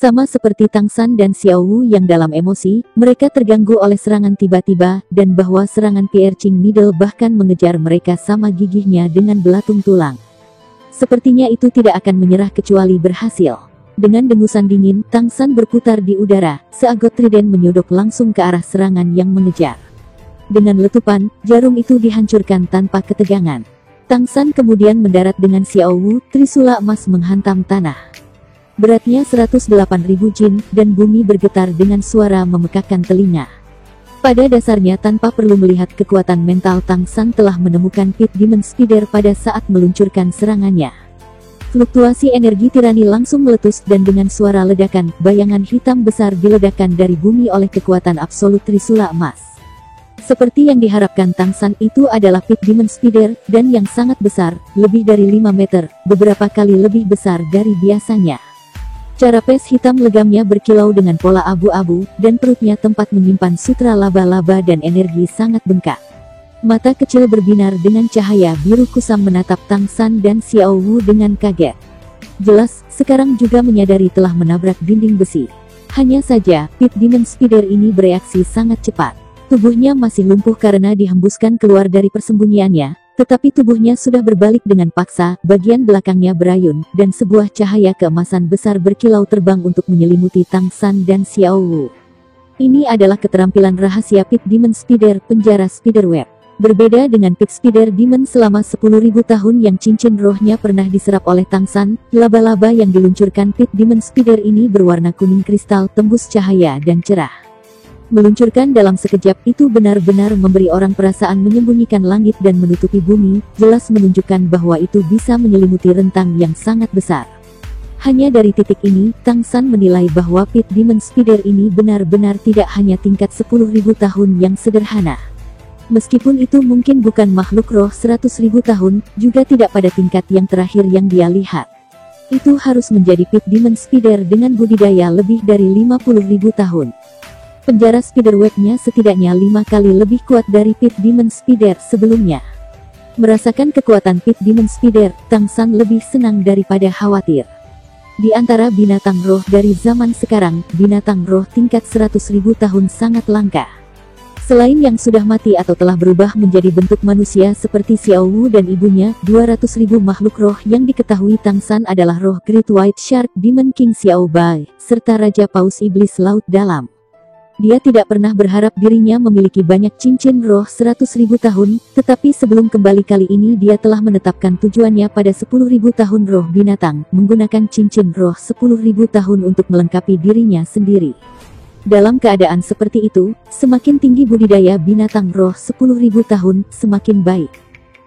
Sama seperti Tang San dan Xiao Wu yang dalam emosi, mereka terganggu oleh serangan tiba-tiba, dan bahwa serangan Pierre Ching Middle bahkan mengejar mereka sama gigihnya dengan belatung tulang. Sepertinya itu tidak akan menyerah kecuali berhasil. Dengan dengusan dingin, Tang San berputar di udara, seagot trident menyodok langsung ke arah serangan yang mengejar. Dengan letupan, jarum itu dihancurkan tanpa ketegangan. Tang San kemudian mendarat dengan Xiao Wu, trisula emas menghantam tanah. Beratnya 108.000 jin, dan bumi bergetar dengan suara memekakkan telinga. Pada dasarnya tanpa perlu melihat kekuatan mental, Tang San telah menemukan Pit Demon Spider pada saat meluncurkan serangannya. Fluktuasi energi tirani langsung meletus dan dengan suara ledakan, bayangan hitam besar diledakkan dari bumi oleh kekuatan absolut trisula emas. Seperti yang diharapkan Tang San, itu adalah Pit Demon Spider, dan yang sangat besar, lebih dari 5 meter, beberapa kali lebih besar dari biasanya. Carapace hitam legamnya berkilau dengan pola abu-abu, dan perutnya tempat menyimpan sutra laba-laba dan energi sangat bengkak. Mata kecil berbinar dengan cahaya biru kusam menatap Tang San dan Xiao Wu dengan kaget. Jelas, sekarang juga menyadari telah menabrak dinding besi. Hanya saja, Pit Demon Spider ini bereaksi sangat cepat. Tubuhnya masih lumpuh karena dihembuskan keluar dari persembunyiannya, tetapi tubuhnya sudah berbalik dengan paksa, bagian belakangnya berayun, dan sebuah cahaya keemasan besar berkilau terbang untuk menyelimuti Tang San dan Xiao Wu. Ini adalah keterampilan rahasia Pit Demon Spider, penjara Spiderweb. Berbeda dengan Pit Spider Demon selama 10.000 tahun yang cincin rohnya pernah diserap oleh Tang San, laba-laba yang diluncurkan Pit Demon Spider ini berwarna kuning kristal tembus cahaya dan cerah. Meluncurkan dalam sekejap itu benar-benar memberi orang perasaan menyembunyikan langit dan menutupi bumi, jelas menunjukkan bahwa itu bisa menyelimuti rentang yang sangat besar. Hanya dari titik ini, Tang San menilai bahwa Pit Demon Spider ini benar-benar tidak hanya tingkat 10.000 tahun yang sederhana. Meskipun itu mungkin bukan makhluk roh 100.000 tahun, juga tidak pada tingkat yang terakhir yang dia lihat. Itu harus menjadi Pit Demon Spider dengan budidaya lebih dari 50.000 tahun. Penjara Spiderweb-nya setidaknya 5 kali lebih kuat dari Pit Demon Spider sebelumnya. Merasakan kekuatan Pit Demon Spider, Tang San lebih senang daripada khawatir. Di antara binatang roh dari zaman sekarang, binatang roh tingkat 100.000 tahun sangat langka. Selain yang sudah mati atau telah berubah menjadi bentuk manusia seperti Xiao Wu dan ibunya, 200.000 makhluk roh yang diketahui Tang San adalah roh Great White Shark Demon King Xiao Bai, serta Raja Paus Iblis Laut Dalam. Dia tidak pernah berharap dirinya memiliki banyak cincin roh 100.000 tahun, tetapi sebelum kembali kali ini dia telah menetapkan tujuannya pada 10.000 tahun roh binatang, menggunakan cincin roh 10.000 tahun untuk melengkapi dirinya sendiri. Dalam keadaan seperti itu, semakin tinggi budidaya binatang roh 10.000 tahun, semakin baik.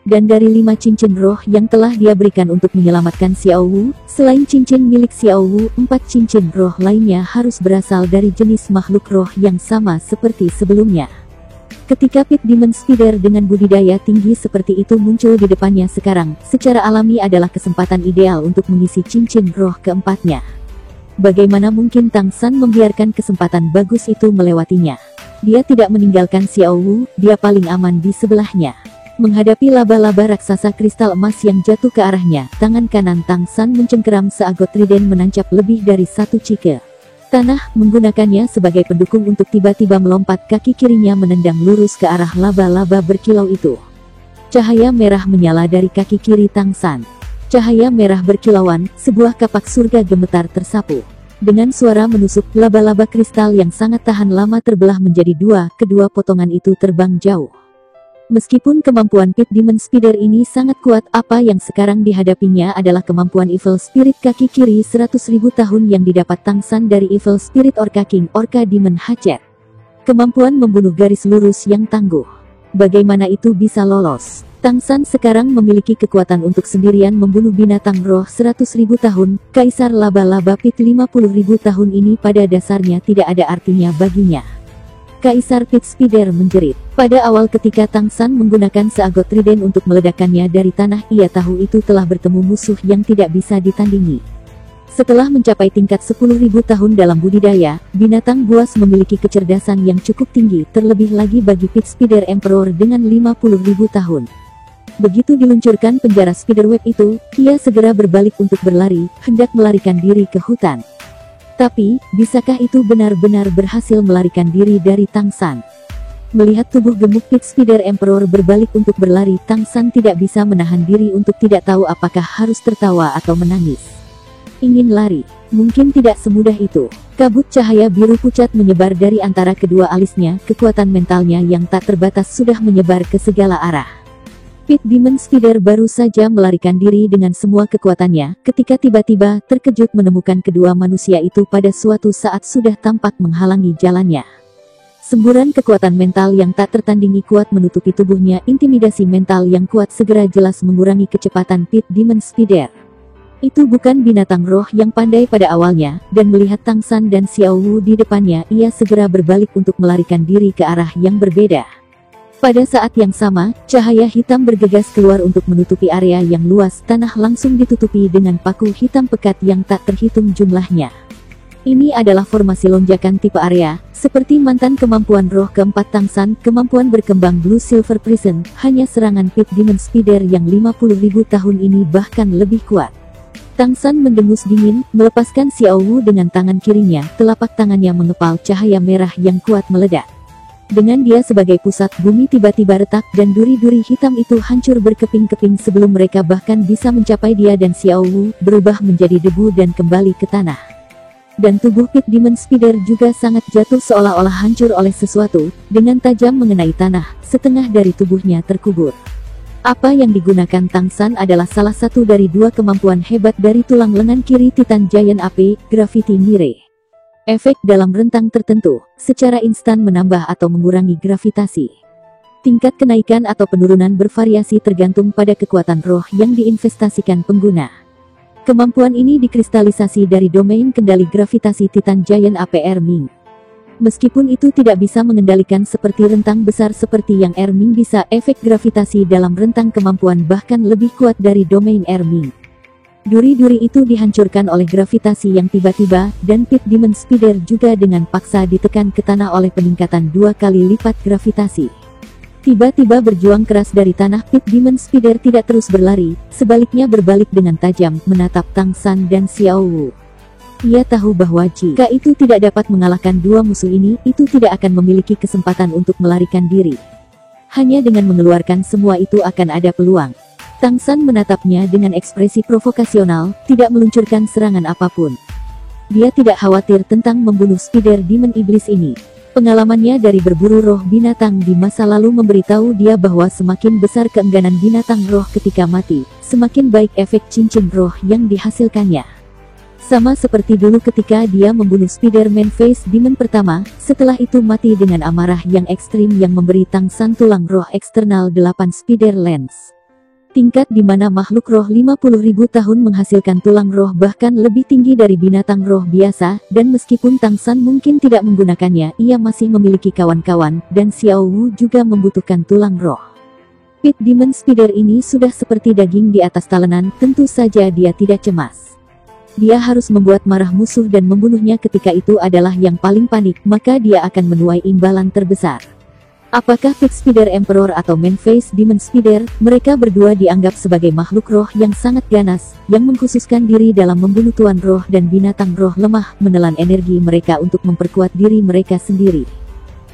Dan dari 5 cincin roh yang telah dia berikan untuk menyelamatkan Xiao Wu, selain cincin milik Xiao Wu, 4 cincin roh lainnya harus berasal dari jenis makhluk roh yang sama seperti sebelumnya. Ketika Pit Demon Spider dengan budidaya tinggi seperti itu muncul di depannya sekarang, secara alami adalah kesempatan ideal untuk mengisi cincin roh keempatnya. Bagaimana mungkin Tang San membiarkan kesempatan bagus itu melewatinya? Dia tidak meninggalkan Xiao Wu, dia paling aman di sebelahnya. Menghadapi laba-laba raksasa kristal emas yang jatuh ke arahnya, tangan kanan Tang San mencengkeram seagot trident menancap lebih dari 1 cike tanah, menggunakannya sebagai pendukung untuk tiba-tiba melompat. Kaki kirinya menendang lurus ke arah laba-laba berkilau itu. Cahaya merah menyala dari kaki kiri Tang San. Cahaya merah berkilauan, sebuah kapak surga gemetar tersapu. Dengan suara menusuk, laba-laba kristal yang sangat tahan lama terbelah menjadi 2, kedua potongan itu terbang jauh. Meskipun kemampuan Pit Demon Spider ini sangat kuat, apa yang sekarang dihadapinya adalah kemampuan Evil Spirit kaki kiri 100.000 tahun yang didapat Tang San dari Evil Spirit Orca King, Orca Demon Hatchet. Kemampuan membunuh garis lurus yang tangguh. Bagaimana itu bisa lolos? Tang San sekarang memiliki kekuatan untuk sendirian membunuh binatang roh 100.000 tahun, Kaisar Laba-Laba Pit 50.000 tahun ini pada dasarnya tidak ada artinya baginya. Kaisar Pit Spider menjerit. Pada awal ketika Tang San menggunakan seagot trident untuk meledakkannya dari tanah, ia tahu itu telah bertemu musuh yang tidak bisa ditandingi. Setelah mencapai tingkat 10.000 tahun dalam budidaya, binatang buas memiliki kecerdasan yang cukup tinggi, terlebih lagi bagi Pit Spider Emperor dengan 50.000 tahun. Begitu diluncurkan penjara Spiderweb itu, ia segera berbalik untuk berlari, hendak melarikan diri ke hutan. Tapi, bisakah itu benar-benar berhasil melarikan diri dari Tang San? Melihat tubuh gemuk Pit Spider Emperor berbalik untuk berlari, Tang San tidak bisa menahan diri untuk tidak tahu apakah harus tertawa atau menangis. Ingin lari, mungkin tidak semudah itu. Kabut cahaya biru pucat menyebar dari antara kedua alisnya, kekuatan mentalnya yang tak terbatas sudah menyebar ke segala arah. Pit Demon Spider baru saja melarikan diri dengan semua kekuatannya, ketika tiba-tiba terkejut menemukan kedua manusia itu pada suatu saat sudah tampak menghalangi jalannya. Semburan kekuatan mental yang tak tertandingi kuat menutupi tubuhnya. Intimidasi mental yang kuat segera jelas mengurangi kecepatan Pit Demon Spider. Itu bukan binatang roh yang pandai pada awalnya, dan melihat Tang San dan Xiao Wu di depannya, ia segera berbalik untuk melarikan diri ke arah yang berbeda. Pada saat yang sama, cahaya hitam bergegas keluar untuk menutupi area yang luas. Tanah langsung ditutupi dengan paku hitam pekat yang tak terhitung jumlahnya. Ini adalah formasi lonjakan tipe area, seperti mantan kemampuan roh keempat Tang San, kemampuan berkembang Blue Silver Prison. Hanya serangan Pit Demon Spider yang 50.000 tahun ini bahkan lebih kuat. Tang San mendengus dingin, melepaskan Xiao Wu dengan tangan kirinya. Telapak tangannya mengepal, cahaya merah yang kuat meledak. Dengan dia sebagai pusat, bumi tiba-tiba retak dan duri-duri hitam itu hancur berkeping-keping sebelum mereka bahkan bisa mencapai dia dan Xiao Wu, berubah menjadi debu dan kembali ke tanah. Dan tubuh Pit Demon Spider juga sangat jatuh seolah-olah hancur oleh sesuatu, dengan tajam mengenai tanah, setengah dari tubuhnya terkubur. Apa yang digunakan Tang San adalah salah satu dari dua kemampuan hebat dari tulang lengan kiri Titan Giant AP, Gravity Mire. Efek dalam rentang tertentu, secara instan menambah atau mengurangi gravitasi. Tingkat kenaikan atau penurunan bervariasi tergantung pada kekuatan roh yang diinvestasikan pengguna. Kemampuan ini dikristalisasi dari domain kendali gravitasi Titan Giant AP Erming. Meskipun itu tidak bisa mengendalikan seperti rentang besar seperti yang Erming bisa, efek gravitasi dalam rentang kemampuan bahkan lebih kuat dari domain Erming. Duri-duri itu dihancurkan oleh gravitasi yang tiba-tiba, dan Pit Demon Spider juga dengan paksa ditekan ke tanah oleh peningkatan 2 kali lipat gravitasi. Tiba-tiba berjuang keras dari tanah, Pit Demon Spider tidak terus berlari, sebaliknya berbalik dengan tajam, menatap Tang San dan Xiao Wu. Ia tahu bahwa jika itu tidak dapat mengalahkan dua musuh ini, itu tidak akan memiliki kesempatan untuk melarikan diri. Hanya dengan mengeluarkan semua itu akan ada peluang. Tang San menatapnya dengan ekspresi provokasional, tidak meluncurkan serangan apapun. Dia tidak khawatir tentang membunuh Spider Demon Iblis ini. Pengalamannya dari berburu roh binatang di masa lalu memberitahu dia bahwa semakin besar keengganan binatang roh ketika mati, semakin baik efek cincin roh yang dihasilkannya. Sama seperti dulu ketika dia membunuh Spider-Man Face Demon pertama, setelah itu mati dengan amarah yang ekstrim yang memberi Tang San tulang roh eksternal 8 Spider Lens. Tingkat di mana makhluk roh 50.000 tahun menghasilkan tulang roh bahkan lebih tinggi dari binatang roh biasa, dan meskipun Tang San mungkin tidak menggunakannya, ia masih memiliki kawan-kawan, dan Xiao Wu juga membutuhkan tulang roh. Pit Demon Spider ini sudah seperti daging di atas talenan, tentu saja dia tidak cemas. Dia harus membuat marah musuh dan membunuhnya ketika itu adalah yang paling panik, maka dia akan menuai imbalan terbesar. Apakah Pit Spider Emperor atau Man-Face Demon Spider, mereka berdua dianggap sebagai makhluk roh yang sangat ganas, yang mengkhususkan diri dalam membunuh tuan roh dan binatang roh lemah, menelan energi mereka untuk memperkuat diri mereka sendiri.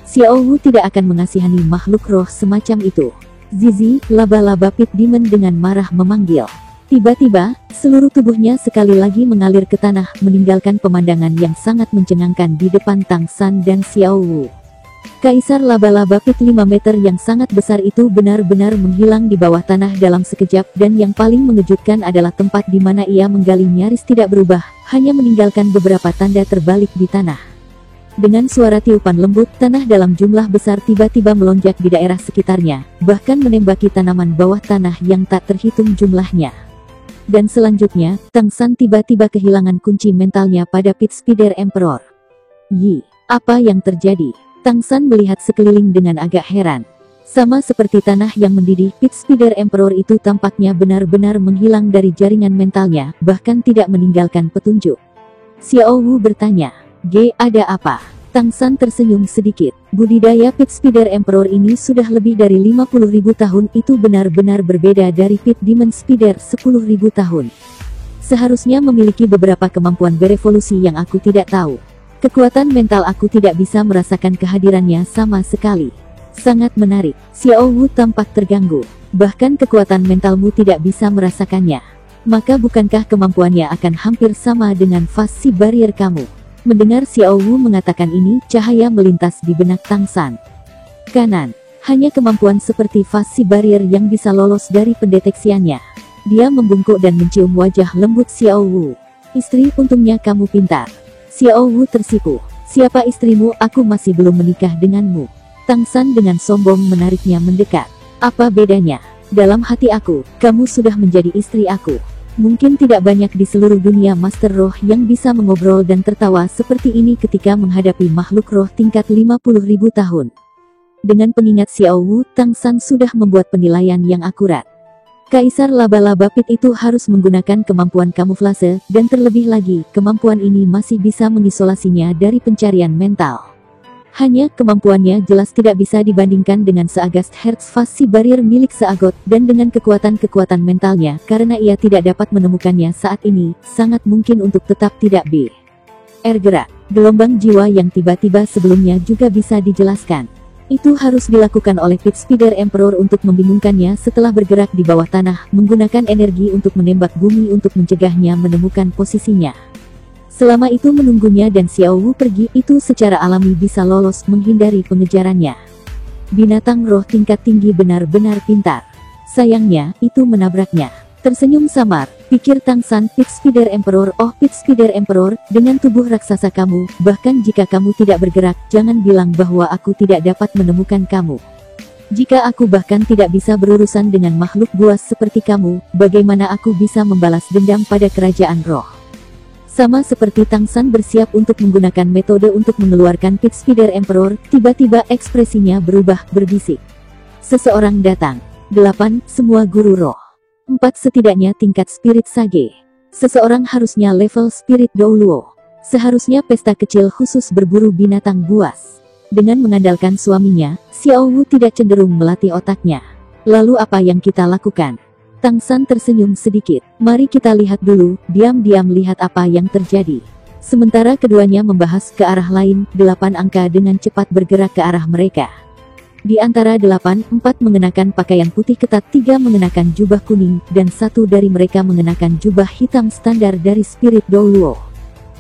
Xiao Wu tidak akan mengasihani makhluk roh semacam itu. Zizi, laba-laba Pit Demon dengan marah memanggil. Tiba-tiba, seluruh tubuhnya sekali lagi mengalir ke tanah, meninggalkan pemandangan yang sangat mencengangkan di depan Tang San dan Xiao Wu. Kaisar laba-laba Pit 5 meter yang sangat besar itu benar-benar menghilang di bawah tanah dalam sekejap, dan yang paling mengejutkan adalah tempat di mana ia menggali nyaris tidak berubah, hanya meninggalkan beberapa tanda terbalik di tanah. Dengan suara tiupan lembut, tanah dalam jumlah besar tiba-tiba melonjak di daerah sekitarnya, bahkan menembaki tanaman bawah tanah yang tak terhitung jumlahnya. Dan selanjutnya, Tang San tiba-tiba kehilangan kunci mentalnya pada Pit Spider Emperor. Yi, apa yang terjadi? Tang San melihat sekeliling dengan agak heran. Sama seperti tanah yang mendidih, Pit Spider Emperor itu tampaknya benar-benar menghilang dari jaringan mentalnya, bahkan tidak meninggalkan petunjuk. Xiao Wu bertanya, ada apa?" Tang San tersenyum sedikit. Budidaya Pit Spider Emperor ini sudah lebih dari 50.000 tahun, itu benar-benar berbeda dari Pit Demon Spider 10.000 tahun. seharusnya memiliki beberapa kemampuan berevolusi yang aku tidak tahu. Kekuatan mental aku tidak bisa merasakan kehadirannya sama sekali. Sangat menarik. Xiao Wu tampak terganggu. Bahkan kekuatan mentalmu tidak bisa merasakannya. Maka bukankah kemampuannya akan hampir sama dengan fase barrier kamu? Mendengar Xiao Wu mengatakan ini, cahaya melintas di benak Tang San. Kanan. Hanya kemampuan seperti fase barrier yang bisa lolos dari pendeteksiannya. Dia membungkuk dan mencium wajah lembut Xiao Wu. Istri, untungnya kamu pintar. Xiao Wu tersipu. Siapa istrimu? Aku masih belum menikah denganmu. Tang San dengan sombong menariknya mendekat. Apa bedanya? Dalam hati aku, kamu sudah menjadi istri aku. Mungkin tidak banyak di seluruh dunia Master Roh yang bisa mengobrol dan tertawa seperti ini ketika menghadapi makhluk roh tingkat 50.000 tahun. Dengan pengingat Xiao Wu, Tang San sudah membuat penilaian yang akurat. Kaisar laba-laba pit itu harus menggunakan kemampuan kamuflase, dan terlebih lagi, kemampuan ini masih bisa mengisolasinya dari pencarian mental. Hanya, kemampuannya jelas tidak bisa dibandingkan dengan seagast hertz fase barrier milik Seagot, dan dengan kekuatan-kekuatan mentalnya, karena ia tidak dapat menemukannya saat ini, sangat mungkin untuk tetap tidak bergerak. Gelombang jiwa yang tiba-tiba sebelumnya juga bisa dijelaskan. Itu harus dilakukan oleh Pit Spider Emperor untuk membingungkannya setelah bergerak di bawah tanah, menggunakan energi untuk menembak bumi untuk mencegahnya menemukan posisinya. Selama itu menunggunya dan Xiao Wu pergi, itu secara alami bisa lolos menghindari pengejarannya. Binatang roh tingkat tinggi benar-benar pintar. Sayangnya, itu menabraknya. Tersenyum samar, pikir Tang San. Pit Spider Emperor, oh Pit Spider Emperor, dengan tubuh raksasa kamu, bahkan jika kamu tidak bergerak, jangan bilang bahwa aku tidak dapat menemukan kamu. Jika aku bahkan tidak bisa berurusan dengan makhluk buas seperti kamu, bagaimana aku bisa membalas dendam pada kerajaan roh? Sama seperti Tang San bersiap untuk menggunakan metode untuk mengeluarkan Pit Spider Emperor, tiba-tiba ekspresinya berubah, berbisik. Seseorang datang. 8. Semua guru roh. 4. Setidaknya tingkat spirit sage. Seseorang harusnya level spirit Douluo. Seharusnya pesta kecil khusus berburu binatang buas. Dengan mengandalkan suaminya, Xiao Wu tidak cenderung melatih otaknya. Lalu apa yang kita lakukan? Tang San tersenyum sedikit. Mari kita lihat dulu, diam-diam lihat apa yang terjadi. Sementara keduanya membahas ke arah lain, 8 angka dengan cepat bergerak ke arah mereka. Di antara 8, 4 mengenakan pakaian putih ketat, 3 mengenakan jubah kuning, dan 1 dari mereka mengenakan jubah hitam standar dari Spirit Douluo.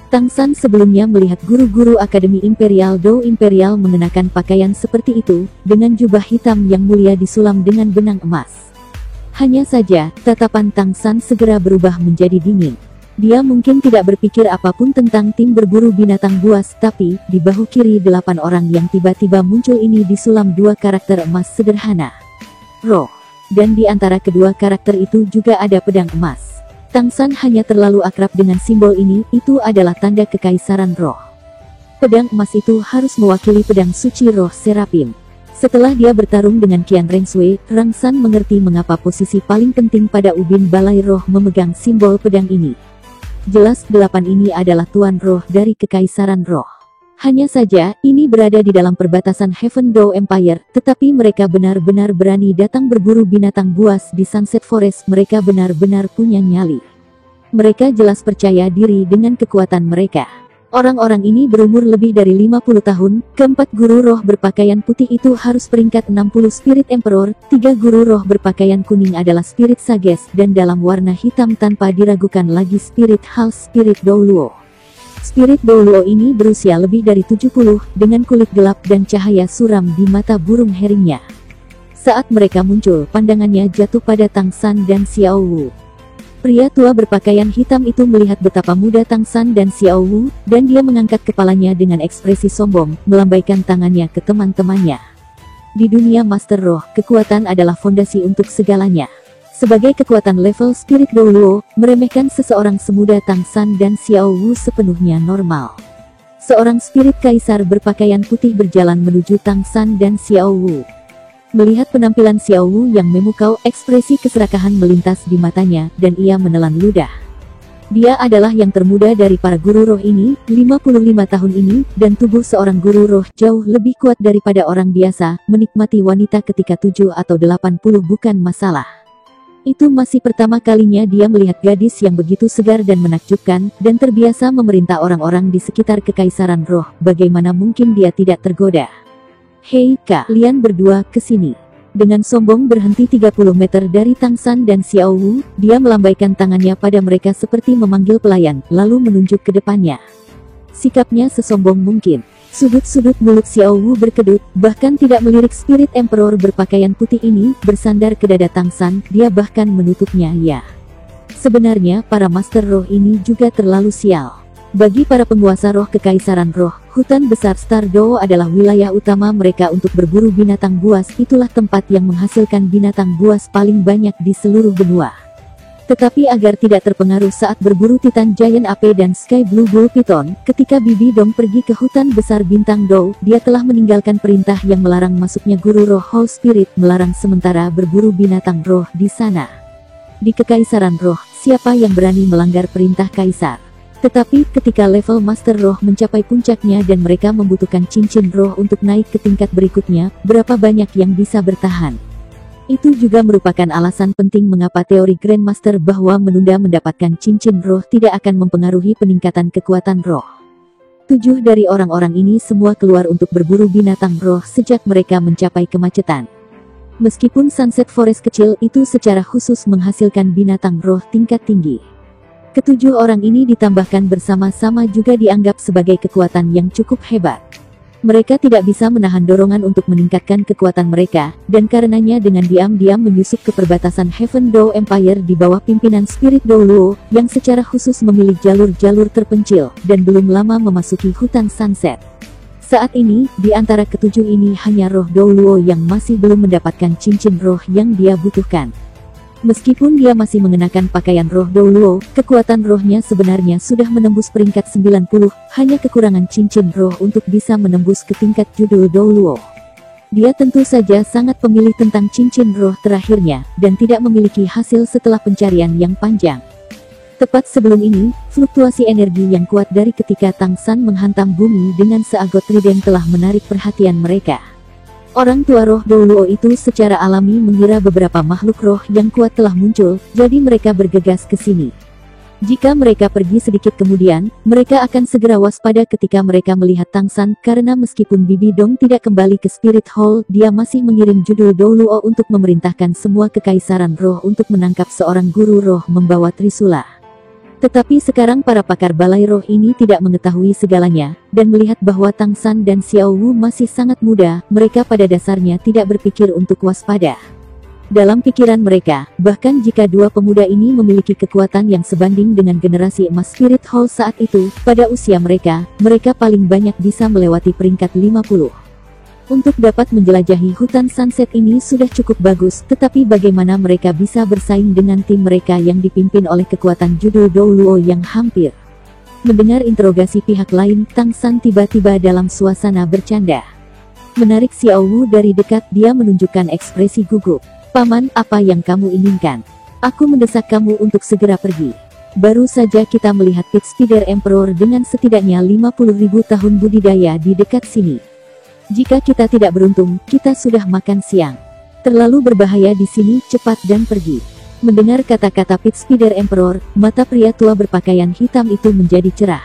Tang San sebelumnya melihat guru-guru Akademi Imperial Dou Imperial mengenakan pakaian seperti itu, dengan jubah hitam yang mulia disulam dengan benang emas. Hanya saja, tatapan Tang San segera berubah menjadi dingin. Dia mungkin tidak berpikir apapun tentang tim berburu binatang buas, tapi, di bahu kiri 8 orang yang tiba-tiba muncul ini disulam 2 karakter emas sederhana. Roh. Dan di antara kedua karakter itu juga ada pedang emas. Tang San hanya terlalu akrab dengan simbol ini, itu adalah tanda kekaisaran roh. Pedang emas itu harus mewakili pedang suci roh Serapim. Setelah dia bertarung dengan Qian Rengsui, Rang San mengerti mengapa posisi paling penting pada ubin balai roh memegang simbol pedang ini. Jelas 8 ini adalah tuan roh dari kekaisaran roh. Hanya saja, ini berada di dalam perbatasan Heaven Dou Empire, tetapi mereka benar-benar berani datang berburu binatang buas di Sunset Forest. Mereka benar-benar punya nyali. Mereka jelas percaya diri dengan kekuatan mereka. Orang-orang ini berumur lebih dari 50 tahun, keempat guru roh berpakaian putih itu harus peringkat 60 Spirit Emperor, 3 guru roh berpakaian kuning adalah Spirit Sages, dan dalam warna hitam tanpa diragukan lagi Spirit Half Spirit Douluo. Spirit Douluo ini berusia lebih dari 70, dengan kulit gelap dan cahaya suram di mata burung heringnya. Saat mereka muncul, pandangannya jatuh pada Tang San dan Xiao Wu. Pria tua berpakaian hitam itu melihat betapa muda Tang San dan Xiao Wu, dan dia mengangkat kepalanya dengan ekspresi sombong, melambaikan tangannya ke teman-temannya. Di dunia Master Roh, kekuatan adalah fondasi untuk segalanya. Sebagai kekuatan level Spirit Douluo, meremehkan seseorang semuda Tang San dan Xiao Wu sepenuhnya normal. Seorang spirit kaisar berpakaian putih berjalan menuju Tang San dan Xiao Wu. Melihat penampilan Xiao Wu yang memukau, ekspresi keserakahan melintas di matanya, dan ia menelan ludah. Dia adalah yang termuda dari para guru roh ini, 55 tahun ini, dan tubuh seorang guru roh jauh lebih kuat daripada orang biasa. Menikmati wanita ketika 7 atau 80 bukan masalah. Itu masih pertama kalinya dia melihat gadis yang begitu segar dan menakjubkan, dan terbiasa memerintah orang-orang di sekitar Kekaisaran Roh. Bagaimana mungkin dia tidak tergoda? Hei kalian berdua, kesini. Dengan sombong berhenti 30 meter dari Tang San dan Xiao Wu, dia melambaikan tangannya pada mereka seperti memanggil pelayan, lalu menunjuk ke depannya. Sikapnya sesombong mungkin. Sudut-sudut mulut Xiao Wu berkedut, bahkan tidak melirik Spirit Emperor berpakaian putih ini, bersandar ke dada Tang San, dia bahkan menutupnya ya. Sebenarnya, para Master Roh ini juga terlalu sial. Bagi para penguasa roh Kekaisaran Roh, hutan besar Stardow adalah wilayah utama mereka untuk berburu binatang buas, itulah tempat yang menghasilkan binatang buas paling banyak di seluruh benua. Tetapi agar tidak terpengaruh saat berburu Titan Giant Ape dan Sky Blue Bull Python, ketika Bibi Dong pergi ke hutan besar Bintang Dow, dia telah meninggalkan perintah yang melarang masuknya guru roh Whole Spirit, melarang sementara berburu binatang roh di sana. Di Kekaisaran Roh, siapa yang berani melanggar perintah Kaisar? Tetapi ketika level Master Roh mencapai puncaknya dan mereka membutuhkan cincin roh untuk naik ke tingkat berikutnya, berapa banyak yang bisa bertahan? Itu juga merupakan alasan penting mengapa teori Grandmaster bahwa menunda mendapatkan cincin roh tidak akan mempengaruhi peningkatan kekuatan roh. 7 dari orang-orang ini semua keluar untuk berburu binatang roh sejak mereka mencapai kemacetan. Meskipun Sunset Forest kecil itu secara khusus menghasilkan binatang roh tingkat tinggi. Ketujuh orang ini ditambahkan bersama-sama juga dianggap sebagai kekuatan yang cukup hebat. Mereka tidak bisa menahan dorongan untuk meningkatkan kekuatan mereka, dan karenanya dengan diam-diam menyusup ke perbatasan Heaven Dow Empire di bawah pimpinan Spirit Dow Luo, yang secara khusus memilih jalur-jalur terpencil, dan belum lama memasuki hutan Sunset. Saat ini, di antara ketujuh ini hanya roh Dow Luo yang masih belum mendapatkan cincin roh yang dia butuhkan. Meskipun dia masih mengenakan pakaian roh Dow Luo, kekuatan rohnya sebenarnya sudah menembus peringkat 90, hanya kekurangan cincin roh untuk bisa menembus ke tingkat judul Dow Luo. Dia tentu saja sangat pemilih tentang cincin roh terakhirnya, dan tidak memiliki hasil setelah pencarian yang panjang. Tepat sebelum ini, fluktuasi energi yang kuat dari ketika Tang San menghantam bumi dengan seagot trident telah menarik perhatian mereka. Orang tua roh Dow Luo itu secara alami mengira beberapa makhluk roh yang kuat telah muncul, jadi mereka bergegas ke sini. Jika mereka pergi sedikit kemudian, mereka akan segera waspada ketika mereka melihat Tang San, karena meskipun Bibi Dong tidak kembali ke Spirit Hall, dia masih mengirim judul Dow Luo untuk memerintahkan semua Kekaisaran Roh untuk menangkap seorang guru roh membawa trisula. Tetapi sekarang para pakar balai roh ini tidak mengetahui segalanya, dan melihat bahwa Tang San dan Xiao Wu masih sangat muda, mereka pada dasarnya tidak berpikir untuk waspada. Dalam pikiran mereka, bahkan jika dua pemuda ini memiliki kekuatan yang sebanding dengan generasi emas Spirit Hall saat itu, pada usia mereka paling banyak bisa melewati peringkat 50. Untuk dapat menjelajahi hutan Sunset ini sudah cukup bagus, tetapi bagaimana mereka bisa bersaing dengan tim mereka yang dipimpin oleh kekuatan judul Dow Luo yang hampir. Mendengar interogasi pihak lain, Tang San tiba-tiba dalam suasana bercanda. Menarik Xiao Wu dari dekat, dia menunjukkan ekspresi gugup. Paman, apa yang kamu inginkan? Aku mendesak kamu untuk segera pergi. Baru saja kita melihat Pit Spider Emperor dengan setidaknya 50.000 tahun budidaya di dekat sini. Jika kita tidak beruntung, kita sudah makan siang. Terlalu berbahaya di sini, cepat dan pergi. Mendengar kata-kata Pit Spider Emperor, mata pria tua berpakaian hitam itu menjadi cerah.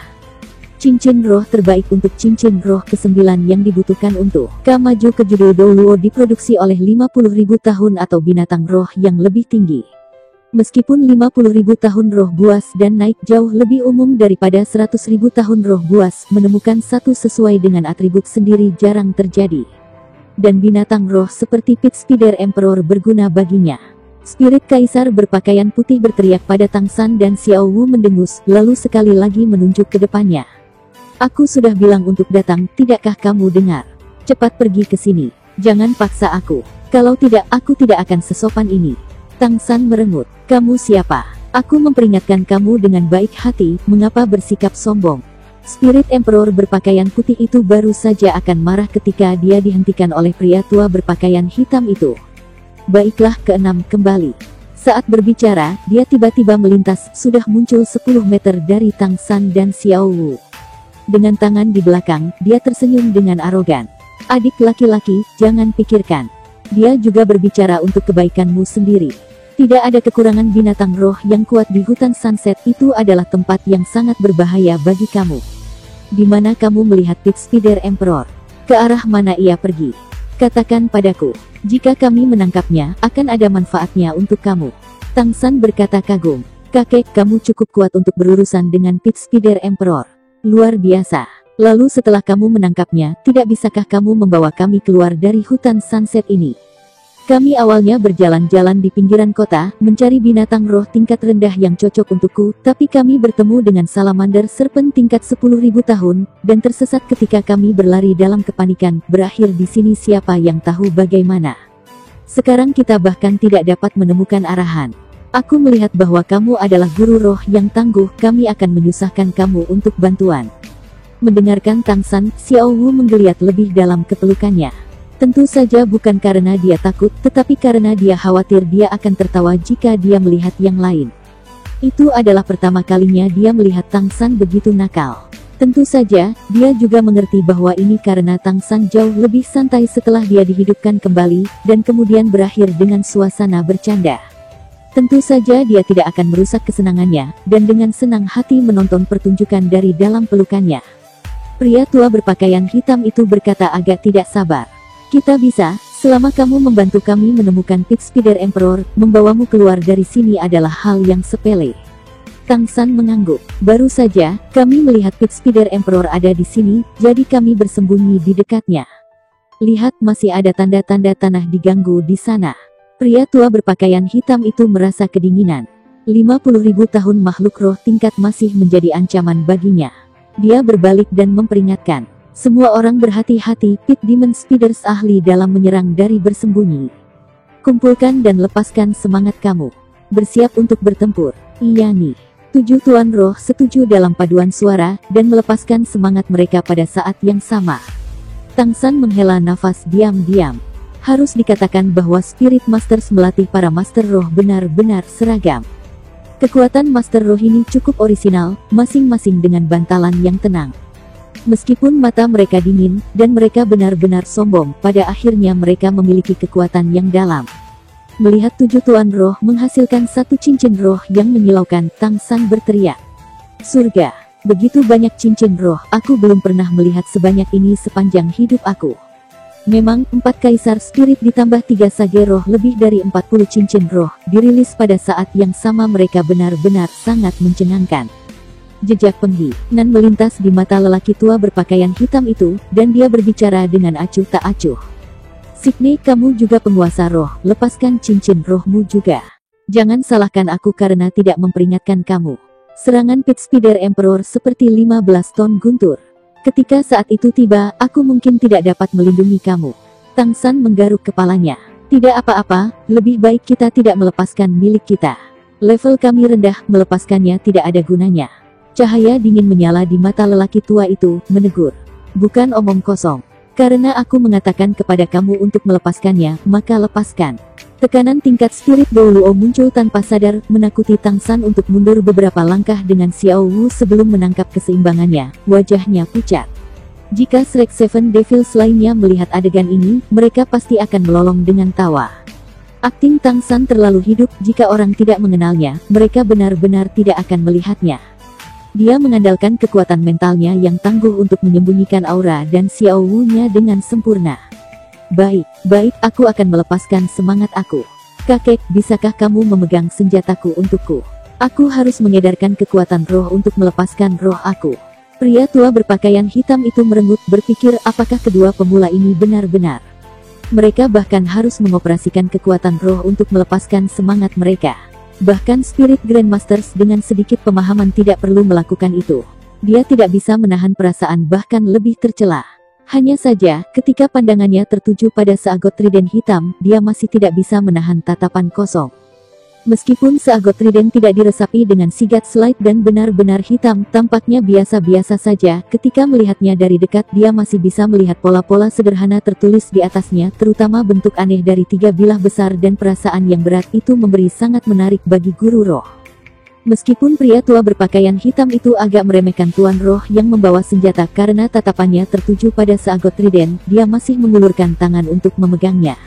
Cincin roh terbaik untuk cincin roh ke-9 yang dibutuhkan untuk maju ke judul Dow Luo diproduksi oleh 50.000 tahun atau binatang roh yang lebih tinggi. Meskipun 50.000 tahun roh buas dan naik jauh lebih umum daripada 100.000 tahun roh buas, menemukan satu sesuai dengan atribut sendiri jarang terjadi. Dan binatang roh seperti Pit Spider Emperor berguna baginya. Spirit Kaisar berpakaian putih berteriak pada Tang San dan Xiao Wu mendengus, lalu sekali lagi menunjuk ke depannya. Aku sudah bilang untuk datang, tidakkah kamu dengar? Cepat pergi ke sini. Jangan paksa aku. Kalau tidak, aku tidak akan sesopan ini. Tang San merengut. Kamu siapa? Aku memperingatkan kamu dengan baik hati, mengapa bersikap sombong? Spirit Emperor berpakaian putih itu baru saja akan marah ketika dia dihentikan oleh pria tua berpakaian hitam itu. Baiklah, keenam kembali. Saat berbicara, dia tiba-tiba melintas, sudah muncul 10 meter dari Tang San dan Xiao Wu. Dengan tangan di belakang, dia tersenyum dengan arogan. Adik laki-laki, jangan pikirkan. Dia juga berbicara untuk kebaikanmu sendiri. Tidak ada kekurangan binatang roh yang kuat di hutan Sunset. Itu adalah tempat yang sangat berbahaya bagi kamu. Di mana kamu melihat Pit Spider Emperor? Ke arah mana ia pergi? Katakan padaku, jika kami menangkapnya, akan ada manfaatnya untuk kamu. Tang San berkata kagum. Kakek, kamu cukup kuat untuk berurusan dengan Pit Spider Emperor. Luar biasa. Lalu setelah kamu menangkapnya, tidak bisakah kamu membawa kami keluar dari hutan Sunset ini? Kami awalnya berjalan-jalan di pinggiran kota, mencari binatang roh tingkat rendah yang cocok untukku, tapi kami bertemu dengan salamander serpent tingkat 10.000 tahun, dan tersesat ketika kami berlari dalam kepanikan. Berakhir di sini, siapa yang tahu bagaimana. Sekarang kita bahkan tidak dapat menemukan arahan. Aku melihat bahwa kamu adalah guru roh yang tangguh, kami akan menyusahkan kamu untuk bantuan. Mendengarkan Tang San, Xiao Wu menggeliat lebih dalam kepelukannya. Tentu saja bukan karena dia takut, tetapi karena dia khawatir dia akan tertawa jika dia melihat yang lain. Itu adalah pertama kalinya dia melihat Tang San begitu nakal. Tentu saja, dia juga mengerti bahwa ini karena Tang San jauh lebih santai setelah dia dihidupkan kembali, dan kemudian berakhir dengan suasana bercanda. Tentu saja dia tidak akan merusak kesenangannya, dan dengan senang hati menonton pertunjukan dari dalam pelukannya. Pria tua berpakaian hitam itu berkata agak tidak sabar. Kita bisa, selama kamu membantu kami menemukan Pit Spider Emperor, membawamu keluar dari sini adalah hal yang sepele. Tang San mengangguk. Baru saja, kami melihat Pit Spider Emperor ada di sini, jadi kami bersembunyi di dekatnya. Lihat, masih ada tanda-tanda tanah diganggu di sana. Pria tua berpakaian hitam itu merasa kedinginan. 50.000 tahun makhluk roh tingkat masih menjadi ancaman baginya. Dia berbalik dan memperingatkan. Semua orang berhati-hati, Pit Demon Spiders ahli dalam menyerang dari bersembunyi. Kumpulkan dan lepaskan semangat kamu. Bersiap untuk bertempur. Iya nih. 7 tuan roh setuju dalam paduan suara, dan melepaskan semangat mereka pada saat yang sama. Tang San menghela nafas diam-diam. Harus dikatakan bahwa Spirit Masters melatih para Master Roh benar-benar seragam. Kekuatan Master Roh ini cukup orisinal, masing-masing dengan bantalan yang tenang. Meskipun mata mereka dingin, dan mereka benar-benar sombong, pada akhirnya mereka memiliki kekuatan yang dalam. Melihat 7 tuan roh menghasilkan 1 cincin roh yang menyilaukan, Tang San berteriak. Surga! Begitu banyak cincin roh, aku belum pernah melihat sebanyak ini sepanjang hidup aku. Memang, 4 kaisar spirit ditambah 3 sage roh lebih dari 40 cincin roh, dirilis pada saat yang sama mereka benar-benar sangat mencengangkan. Jejak penghinaan melintas di mata lelaki tua berpakaian hitam itu, dan dia berbicara dengan acuh tak acuh. Sydney, kamu juga penguasa roh, lepaskan cincin rohmu juga. Jangan salahkan aku karena tidak memperingatkan kamu. Serangan Pit Spider Emperor seperti 15 ton guntur. Ketika saat itu tiba, aku mungkin tidak dapat melindungi kamu. Tang San menggaruk kepalanya. Tidak apa-apa, lebih baik kita tidak melepaskan milik kita. Level kami rendah, melepaskannya tidak ada gunanya. Cahaya dingin menyala di mata lelaki tua itu, menegur. Bukan omong kosong. Karena aku mengatakan kepada kamu untuk melepaskannya, maka lepaskan. Tekanan tingkat spirit Douluo muncul tanpa sadar, menakuti Tang San untuk mundur beberapa langkah dengan Xiao Wu sebelum menangkap keseimbangannya. Wajahnya pucat. Jika Shrek Seven Devils lainnya melihat adegan ini, mereka pasti akan melolong dengan tawa. Akting Tang San terlalu hidup, jika orang tidak mengenalnya, mereka benar-benar tidak akan melihatnya. Dia mengandalkan kekuatan mentalnya yang tangguh untuk menyembunyikan aura dan Xiao Wu-nya dengan sempurna. Baik, aku akan melepaskan semangat aku. Kakek, bisakah kamu memegang senjataku untukku? Aku harus mengedarkan kekuatan roh untuk melepaskan roh aku. Pria tua berpakaian hitam itu merengut, berpikir apakah kedua pemula ini benar-benar. Mereka bahkan harus mengoperasikan kekuatan roh untuk melepaskan semangat mereka. Bahkan Spirit Grandmasters dengan sedikit pemahaman tidak perlu melakukan itu. Dia tidak bisa menahan perasaan, bahkan lebih tercela. Hanya saja, ketika pandangannya tertuju pada seagot trident hitam, dia masih tidak bisa menahan tatapan kosong. Meskipun seagot trident tidak diresapi dengan sigat slide dan benar-benar hitam, tampaknya biasa-biasa saja. Ketika melihatnya dari dekat, dia masih bisa melihat pola-pola sederhana tertulis di atasnya, terutama bentuk aneh dari 3 bilah besar dan perasaan yang berat itu memberi sangat menarik bagi guru roh. Meskipun pria tua berpakaian hitam itu agak meremehkan tuan roh yang membawa senjata karena tatapannya tertuju pada seagot trident, dia masih mengulurkan tangan untuk memegangnya.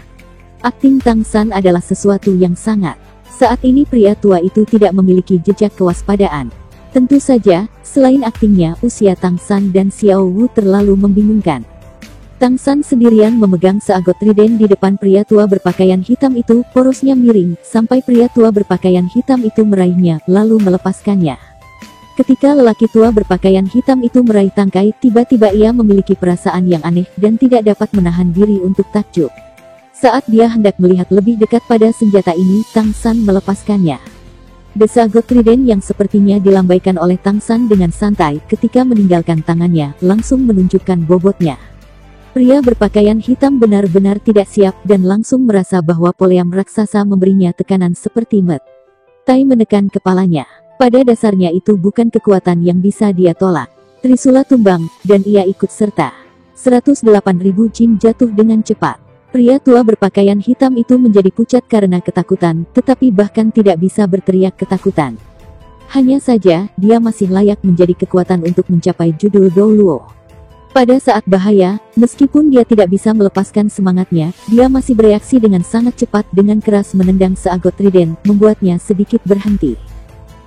Akting Tang San adalah sesuatu yang sangat Saat ini pria tua itu tidak memiliki jejak kewaspadaan. Tentu saja, selain aktingnya, usia Tang San dan Xiao Wu terlalu membingungkan. Tang San sendirian memegang seagot trident di depan pria tua berpakaian hitam itu, porosnya miring, sampai pria tua berpakaian hitam itu meraihnya, lalu melepaskannya. Ketika lelaki tua berpakaian hitam itu meraih tangkai, tiba-tiba ia memiliki perasaan yang aneh, dan tidak dapat menahan diri untuk takjub. Saat dia hendak melihat lebih dekat pada senjata ini, Tang San melepaskannya. Desagot trident yang sepertinya dilambaikan oleh Tang San dengan santai, ketika meninggalkan tangannya, langsung menunjukkan bobotnya. Pria berpakaian hitam benar-benar tidak siap, dan langsung merasa bahwa Poleam raksasa memberinya tekanan seperti Tai menekan kepalanya. Pada dasarnya itu bukan kekuatan yang bisa dia tolak. Trisula tumbang, dan ia ikut serta. 108.000 jin jatuh dengan cepat. Pria tua berpakaian hitam itu menjadi pucat karena ketakutan, tetapi bahkan tidak bisa berteriak ketakutan. Hanya saja, dia masih layak menjadi kekuatan untuk mencapai judul Douluo. Pada saat bahaya, meskipun dia tidak bisa melepaskan semangatnya, dia masih bereaksi dengan sangat cepat dengan keras menendang seagot trident, membuatnya sedikit berhenti.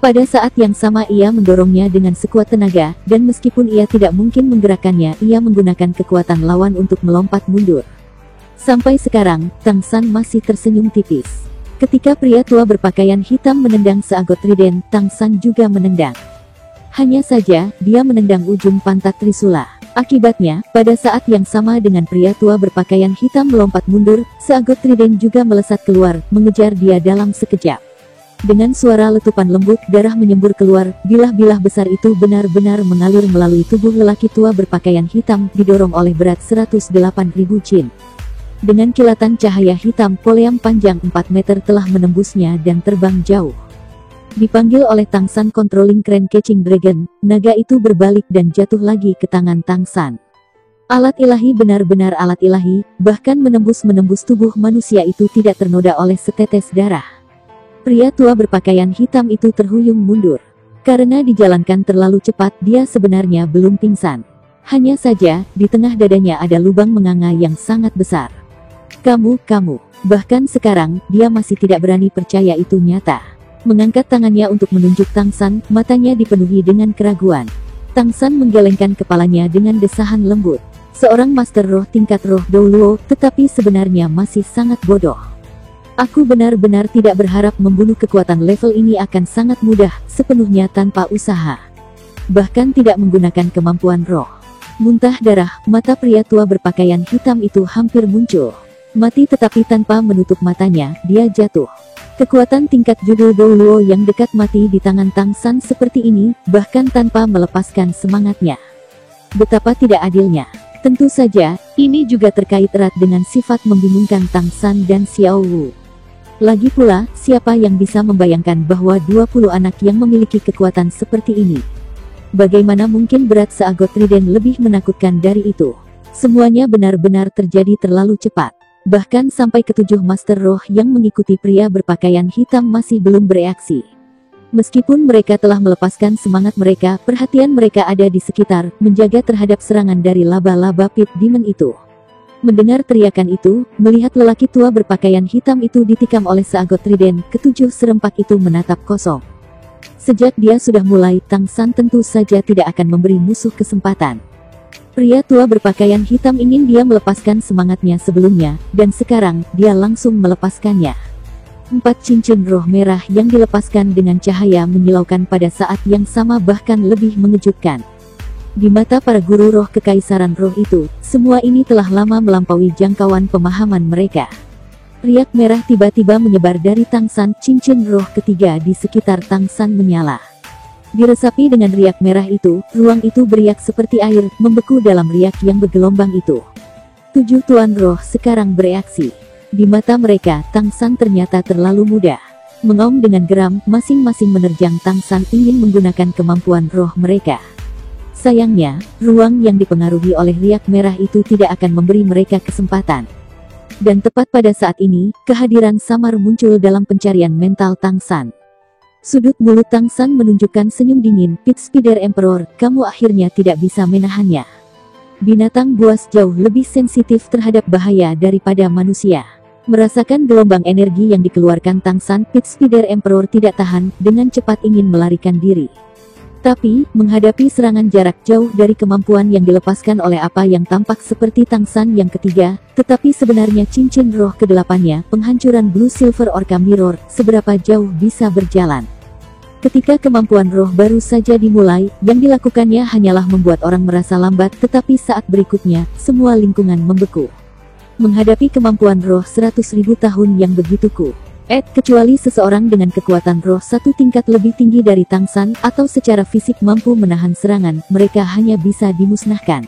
Pada saat yang sama ia mendorongnya dengan sekuat tenaga, dan meskipun ia tidak mungkin menggerakkannya, ia menggunakan kekuatan lawan untuk melompat mundur. Sampai sekarang, Tang San masih tersenyum tipis. Ketika pria tua berpakaian hitam menendang seagot trident, Tang San juga menendang. Hanya saja, dia menendang ujung pantat Trisula. Akibatnya, pada saat yang sama dengan pria tua berpakaian hitam melompat mundur, seagot trident juga melesat keluar, mengejar dia dalam sekejap. Dengan suara letupan lembut, darah menyembur keluar, bilah-bilah besar itu benar-benar mengalir melalui tubuh lelaki tua berpakaian hitam, didorong oleh berat 108.000 jin. Dengan kilatan cahaya hitam, Poleam panjang 4 meter telah menembusnya dan terbang jauh. Dipanggil oleh Tang San Controlling Crane Catching Dragon, naga itu berbalik dan jatuh lagi ke tangan Tang San. Alat ilahi benar-benar alat ilahi, bahkan menembus tubuh manusia itu tidak ternoda oleh setetes darah. Pria tua berpakaian hitam itu terhuyung mundur. Karena dijalankan terlalu cepat, dia sebenarnya belum pingsan. Hanya saja, di tengah dadanya ada lubang menganga yang sangat besar. Kamu. Bahkan sekarang, dia masih tidak berani percaya itu nyata. Mengangkat tangannya untuk menunjuk Tang San, matanya dipenuhi dengan keraguan. Tang San menggelengkan kepalanya dengan desahan lembut. Seorang master roh tingkat roh Douluo, tetapi sebenarnya masih sangat bodoh. Aku benar-benar tidak berharap membunuh kekuatan level ini akan sangat mudah, sepenuhnya tanpa usaha. Bahkan tidak menggunakan kemampuan roh. Muntah darah, mata pria tua berpakaian hitam itu hampir muncul. Mati tetapi tanpa menutup matanya, dia jatuh. Kekuatan tingkat judul Douluo yang dekat mati di tangan Tang San seperti ini, bahkan tanpa melepaskan semangatnya. Betapa tidak adilnya. Tentu saja, ini juga terkait erat dengan sifat membingungkan Tang San dan Xiao Wu. Lagi pula, siapa yang bisa membayangkan bahwa 20 anak yang memiliki kekuatan seperti ini? Bagaimana mungkin berat seagot trident lebih menakutkan dari itu? Semuanya benar-benar terjadi terlalu cepat. Bahkan sampai ketujuh master roh yang mengikuti pria berpakaian hitam masih belum bereaksi. Meskipun mereka telah melepaskan semangat mereka, perhatian mereka ada di sekitar, menjaga terhadap serangan dari laba-laba pit demon itu. Mendengar teriakan itu, melihat lelaki tua berpakaian hitam itu ditikam oleh seagot trident, ketujuh serempak itu menatap kosong. Sejak dia sudah mulai, Tang San tentu saja tidak akan memberi musuh kesempatan. Pria tua berpakaian hitam ingin dia melepaskan semangatnya sebelumnya, dan sekarang, dia langsung melepaskannya. 4 cincin roh merah yang dilepaskan dengan cahaya menyilaukan pada saat yang sama bahkan lebih mengejutkan. Di mata para guru roh kekaisaran roh itu, semua ini telah lama melampaui jangkauan pemahaman mereka. Riak merah tiba-tiba menyebar dari Tang San, cincin roh ketiga di sekitar Tang San menyala. Diresapi dengan riak merah itu, ruang itu beriak seperti air, membeku dalam riak yang bergelombang itu. 7 tuan roh sekarang bereaksi. Di mata mereka, Tang San ternyata terlalu mudah. Mengaum dengan geram, masing-masing menerjang Tang San ingin menggunakan kemampuan roh mereka. Sayangnya, ruang yang dipengaruhi oleh riak merah itu tidak akan memberi mereka kesempatan. Dan tepat pada saat ini, kehadiran samar muncul dalam pencarian mental Tang San. Sudut mulut Tang San menunjukkan senyum dingin. Pit Spider Emperor, kamu akhirnya tidak bisa menahannya. Binatang buas jauh lebih sensitif terhadap bahaya daripada manusia. Merasakan gelombang energi yang dikeluarkan Tang San, Pit Spider Emperor tidak tahan, dengan cepat ingin melarikan diri. Tapi, menghadapi serangan jarak jauh dari kemampuan yang dilepaskan oleh apa yang tampak seperti Tang San yang ketiga, tetapi sebenarnya cincin roh kedelapannya, penghancuran Blue Silver Orca Mirror, seberapa jauh bisa berjalan. Ketika kemampuan roh baru saja dimulai, yang dilakukannya hanyalah membuat orang merasa lambat, tetapi saat berikutnya, semua lingkungan membeku. Menghadapi kemampuan roh 100.000 tahun yang begitu kuat. Kecuali seseorang dengan kekuatan roh satu tingkat lebih tinggi dari Tang San, atau secara fisik mampu menahan serangan, mereka hanya bisa dimusnahkan.